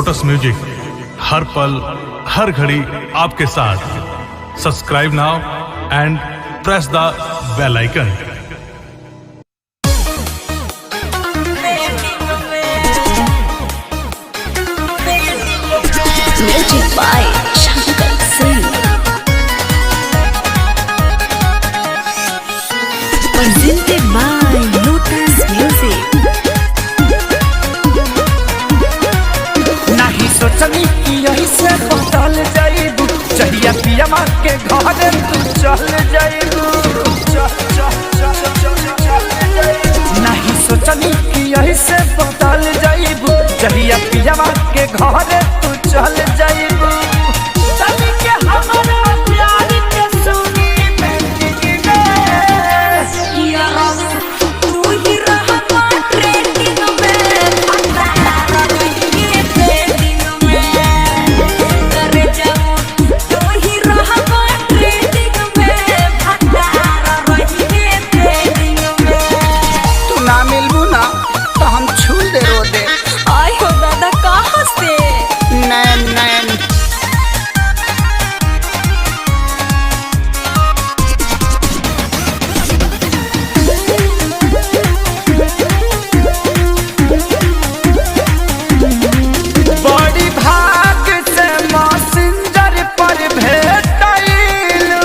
Lotus music हर पल हर घड़ी आपके साथ। Subscribe now and press the bell icon. Music by Shankar Singh. Presented by Lotus Music. नहीं सोचनी कि यही से बदल जाइबू, जहिया पिया माँ के घर तू चल जाइबू। नहीं सोचनी कि यही से बदल जाइबू, जहिया पिया माँ के घर तू चल जाइबू। चली के हमारा प्यार के सुनी बेटी गे, तू ही रहा ट्रेंडिंग में, अंधारा रही ट्रेंडिंग में, करे जाऊं तू ही रहा ट्रेंडिंग में, अंधारा रही ट्रेंडिंग में। तू ना मिलबू ना तो हम छूल दे रो दे। आय हो दादा कहाँ से? नैन नैन बड़ी भाग से मैसेंजर पर भेटैलू,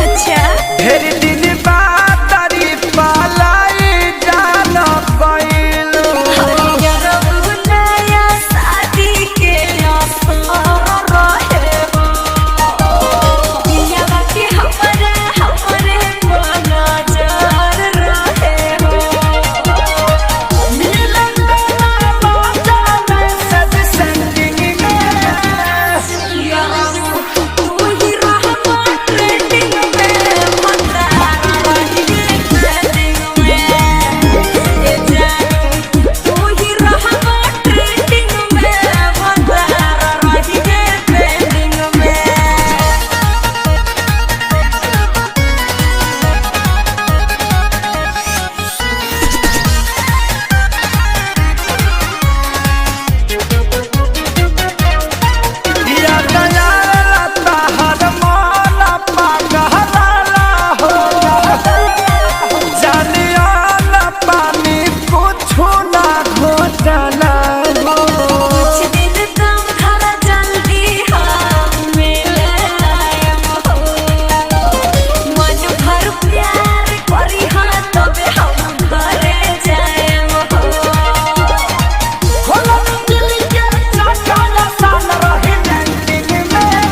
अच्छा ढेर दिन बाद तारी पालाई जान पैलू। नया शादी के असर रहे हो, पिया बाकी हमरे नजर रहे हो। मिलन वाला बाजा में सब सेटिंग में, तू ही रहा ट्रेंडिंग में, मंदारा रही ट्रेंडिंग में। ये जानू तू ही रहा ट्रेंडिंग में, मंदारा रही ट्रेंडिंग में। दिया दया लता हर माला पागला हो, जानिया न पानी कुछ ना घोटाला हो। कुछ दिन कम खरा जल्दी हम मिले आएम हो, मन भर प्यार करी हाँ तबे हम घरे जाएम हो। खोला दिल के चटाला सान रही लैंडिंग में,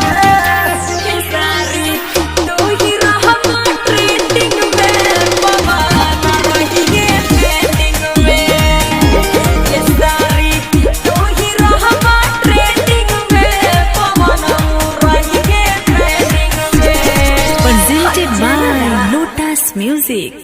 सारी तू ही रहा ट्रेंडिंग में, पवाना रही ट्रेंडिंग में। ये सारी तू ही रहा ट्रेंडिंग में, पवाना रही ट्रेंडिंग में। Presented by Lotus Music.